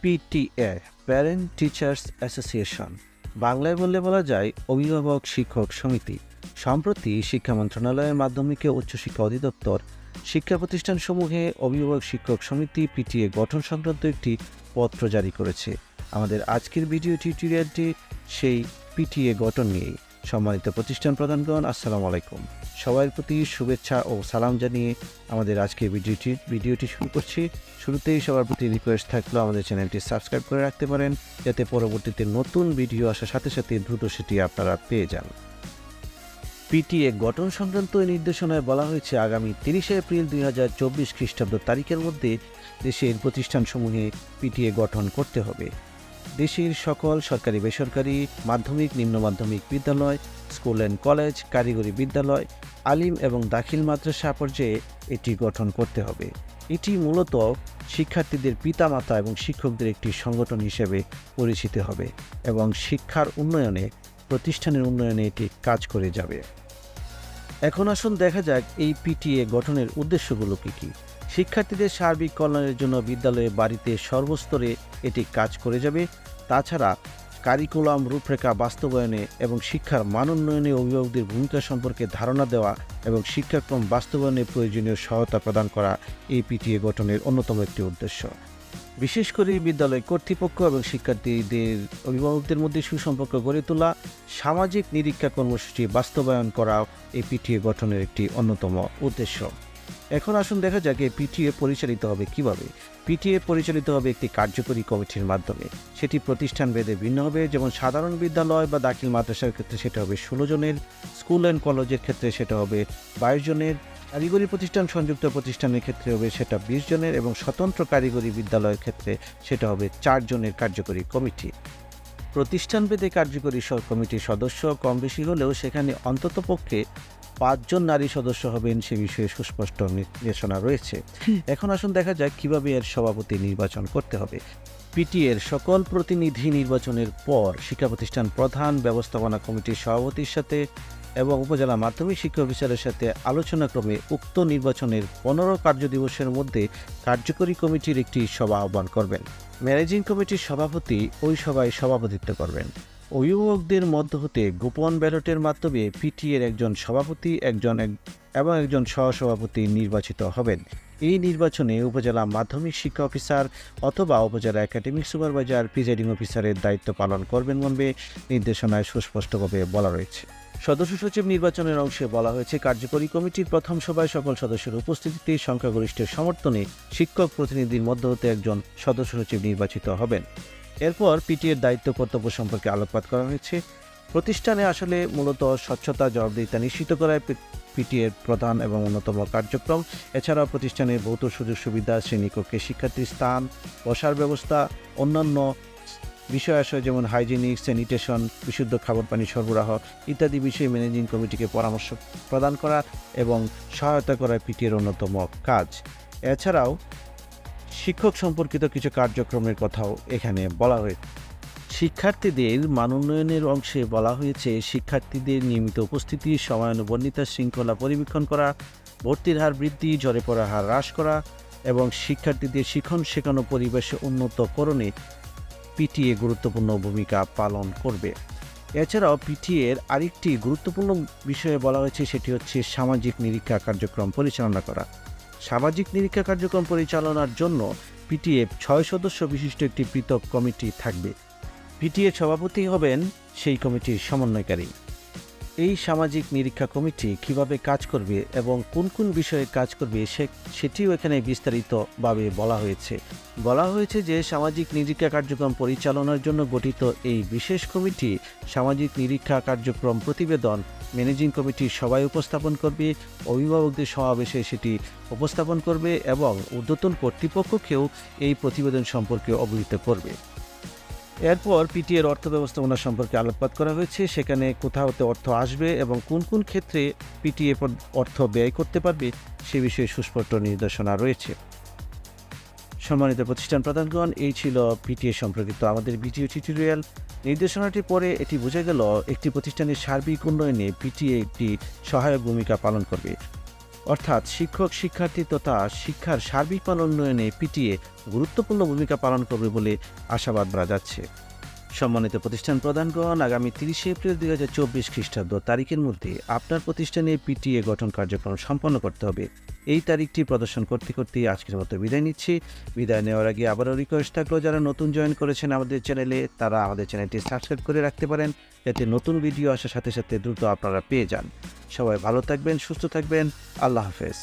PTA parent teachers association বাংলায় বললে বলা যায় অভিভাবক শিক্ষক সমিতি। সম্প্রতি শিক্ষা মন্ত্রণালয়ের মাধ্যমিক ও উচ্চশিক্ষা অধিদপ্তর শিক্ষা প্রতিষ্ঠানসমূহে অভিভাবক শিক্ষক সমিতি পিটিএ গঠন সংক্রান্ত একটি পত্র জারি করেছে। আমাদের আজকের ভিডিও টিউটোরিয়ালটি সেই পিটিএ গঠন নিয়েই। সম্মানিত প্রতিষ্ঠান প্রধানগণ, আসসালামু আলাইকুম। সবার প্রতি শুভেচ্ছা ও সালাম জানিয়ে আমাদের আজকের ভিডিওটি শুরু করছি। শুরুতেই সবার প্রতি রিকোয়েস্ট থাকলো আমাদের চ্যানেলটি সাবস্ক্রাইব করে রাখতে পারেন, যাতে পরবর্তীতে নতুন ভিডিও আসার সাথে সাথে দ্রুত সেটি আপনারা পেয়ে যান। পিটিএ গঠন সংক্রান্ত এই নির্দেশনায় বলা হয়েছে আগামী 30 এপ্রিল 2024 খ্রিস্টাব্দ তারিখের মধ্যে দেশের প্রতিষ্ঠানসমূহে পিটিএ গঠন করতে হবে। দেশের সকল সরকারি বেসরকারি মাধ্যমিক নিম্ন মাধ্যমিক বিদ্যালয়, স্কুল অ্যান্ড কলেজ, কারিগরি বিদ্যালয়, আলিম এবং দাখিল মাদ্রাসা পর্যায়ে এটি গঠন করতে হবে। এটি মূলত শিক্ষার্থীদের পিতামাতা এবং শিক্ষকদের একটি সংগঠন হিসেবে পরিচিত হবে এবং শিক্ষার উন্নয়নে, প্রতিষ্ঠানের উন্নয়নে এটি কাজ করে যাবে। এখন আসুন দেখা যাক এই পিটিএ গঠনের উদ্দেশ্যগুলো কী। শিক্ষার্থীদের সার্বিক কল্যাণের জন্য বিদ্যালয়ে, বাড়িতে, সর্বস্তরে এটি কাজ করে যাবে। তাছাড়া কারিকুলাম রূপরেখা বাস্তবায়নে এবং শিক্ষার মান উন্নয়নে অভিভাবকদের ভূমিকা সম্পর্কে ধারণা দেওয়া এবং শিক্ষাক্রম বাস্তবায়নে প্রয়োজনীয় সহায়তা প্রদান করা এই পিটিএ গঠনের অন্যতম একটি উদ্দেশ্য। বিশেষ করে বিদ্যালয় কর্তৃপক্ষ এবং শিক্ষার্থীদের অভিভাবকদের মধ্যে সুসম্পর্ক গড়ে তোলা, সামাজিক নিরীক্ষা কর্মসূচি বাস্তবায়ন করা এই পিটিএ গঠনের একটি অন্যতম উদ্দেশ্য। এখন আসুন দেখা যাক এই পিটিএ পরিচালিত হবে কিভাবে। পিটিএ পরিচালিত হবে একটি কার্যকরী কমিটির মাধ্যমে। সেটি প্রতিষ্ঠান ভেদে ভিন্ন হবে। যেমন সাধারণ বিদ্যালয় বা দাখিল মাদ্রাসার ক্ষেত্রে সেটা হবে 16 জনের, স্কুল অ্যান্ড কলেজের ক্ষেত্রে সেটা হবে 22 জনের, কারিগরি প্রতিষ্ঠান সংযুক্ত প্রতিষ্ঠানের ক্ষেত্রে হবে সেটা 20 জনের এবং স্বতন্ত্র কারিগরি বিদ্যালয়ের ক্ষেত্রে সেটা হবে 4 জনের কার্যকরী কমিটি। প্রতিষ্ঠানভেদে কার্যকরী কমিটির সদস্য কম বেশি হলেও সেখানে অন্ততপক্ষে 5 জন নারী সদস্য হবেন, সে বিষয়ে সুস্পষ্ট নির্দেশনা রয়েছে। এখন আসুন দেখা যাক কিভাবে এর সভাপতি নির্বাচন করতে হবে। পিটিএর সকল প্রতিনিধি নির্বাচনের পর শিক্ষা প্রতিষ্ঠান প্রধান ব্যবস্থাপনা কমিটির সভাপতির সাথে এবং উপজেলা মাধ্যমিক শিক্ষা অফিসারের সাথে আলোচনাক্রমে উক্ত নির্বাচনের 15 কার্যদিবসের মধ্যে কার্যকরী কমিটির একটি সভা আহ্বান করবেন। ম্যানেজিং কমিটির সভাপতি ওই সভায় সভাপতিত্ব করবেন। অভিভাবকদের মধ্য হতে গোপন ব্যালটের মাধ্যমে পিটিএর একজন সভাপতি এবং একজন সহসভাপতি নির্বাচিত হবেন। এই নির্বাচনে উপজেলা মাধ্যমিক শিক্ষা অফিসার অথবা উপজেলা একাডেমিক সুপারভাইজার প্রিজাইডিং অফিসারের দায়িত্ব পালন করবেন বলে নির্দেশনায় সুস্পষ্টভাবে বলা রয়েছে। সদস্য সচিব নির্বাচনের অংশে বলা হয়েছে কার্যকরী কমিটির প্রথম সভায় সকল সদস্যের উপস্থিতিতে সংখ্যাগরিষ্ঠের সমর্থনে শিক্ষক প্রতিনিধির মধ্য হতে একজন সদস্য সচিব নির্বাচিত হবেন। এরপর পিটিএর দায়িত্ব কর্তব্য সম্পর্কে আলোকপাত করা হয়েছে। প্রতিষ্ঠানে আসলে মূলত স্বচ্ছতা, জবাবদিহিতা নিশ্চিত করায় পিটিএর প্রধান এবং অন্যতম কার্যক্রম। এছাড়াও প্রতিষ্ঠানের ভৌত সুযোগ সুবিধা, শ্রেণীকক্ষে শিক্ষার্থীর স্থান, বসার ব্যবস্থা, অন্যান্য বিষয় যেমন হাইজিনিক, স্যানিটেশন, বিশুদ্ধ খাবার পানি সরবরাহ ইত্যাদি বিষয়ে ম্যানেজিং কমিটিকে পরামর্শ প্রদান করা এবং সহায়তা করা পিটিএর অন্যতম কাজ। এছাড়াও শিক্ষক সম্পর্কিত কিছু কার্যক্রমের কথাও এখানে বলা হয়েছে। শিক্ষার্থীদের মান উন্নয়নের অংশে বলা হয়েছে শিক্ষার্থীদের নিয়মিত উপস্থিতি, সময়ানুবর্ণিতা শৃঙ্খলা পরিবীক্ষণ করা, ভর্তির হার বৃদ্ধি, ঝরে পড়ার হার হ্রাস করা এবং শিক্ষার্থীদের শিক্ষণ শেখানো পরিবেশে উন্নতকরণে পিটিএ গুরুত্বপূর্ণ ভূমিকা পালন করবে। এছাড়াও পিটিএর আরেকটি গুরুত্বপূর্ণ বিষয়ে বলা হয়েছে, সেটি হচ্ছে সামাজিক নিরীক্ষা কার্যক্রম পরিচালনা করা। সামাজিক নিরীক্ষা কার্যক্রম পরিচালনার জন্য পিটিএ 6 সদস্য বিশিষ্ট একটি পৃথক কমিটি থাকবে। পিটিএ সভাপতি হবেন সেই কমিটির সমন্বয়কারী। এই সামাজিক নিরীক্ষা কমিটি কিভাবে কাজ করবে এবং কোন কোন বিষয়ে কাজ করবে সেটিও এখানে বিস্তারিতভাবে বলা হয়েছে যে সামাজিক নিরীক্ষা কার্যক্রম পরিচালনার জন্য গঠিত এই বিশেষ কমিটি সামাজিক নিরীক্ষা কার্যক্রম প্রতিবেদন ম্যানেজিং কমিটির সভায় উপস্থাপন করবে, অভিভাবকদের সমাবেশে সেটি উপস্থাপন করবে এবং ঊর্ধ্বতন কর্তৃপক্ষকেও এই প্রতিবেদন সম্পর্কে অবহিত করবে। এরপর পিটিএর অর্থ ব্যবস্থাপনা সম্পর্কে আলোকপাত করা হয়েছে। সেখানে কোথা হতে অর্থ আসবে এবং কোন কোন ক্ষেত্রে পিটিএ অর্থ ব্যয় করতে পারবে সে বিষয়ে সুস্পষ্ট নির্দেশনা রয়েছে। সম্মানিত প্রতিষ্ঠান প্রধানগণ, এই ছিল পিটিএ সম্পর্কিত আমাদের ভিডিও টিউটোরিয়াল। নির্দেশনাটি পরে এটি বোঝা গেল একটি প্রতিষ্ঠানের সার্বিক উন্নয়নে পিটিএ একটি সহায়ক ভূমিকা পালন করবে। অর্থাৎ শিক্ষক শিক্ষার্থী তথা শিক্ষার সার্বিক মান উন্নয়নে পিটিএ গুরুত্বপূর্ণ ভূমিকা পালন করবে বলে আশাবাদ করা যাচ্ছে। সম্মানিত প্রতিষ্ঠান প্রধানগণ, আগামী 30 এপ্রিল 2024 খ্রিস্টাব্দ তারিখের মধ্যে আপনার প্রতিষ্ঠানে পিটিএ গঠন কার্যক্রম সম্পন্ন করতে হবে। এই তারিখটি প্রদর্শন করতে করতে আজকের মতো বিদায় নিচ্ছি। বিদায় নেওয়ার আগে আবারও রিকোয়েস্ট থাকলো, যারা নতুন জয়েন করেছেন আমাদের চ্যানেলে তারা আমাদের চ্যানেলটি সাবস্ক্রাইব করে রাখতে পারেন, যাতে নতুন ভিডিও আসার সাথে সাথে দ্রুত আপনারা পেয়ে যান। সবাই ভালো থাকবেন, সুস্থ থাকবেন। আল্লাহ হাফেজ।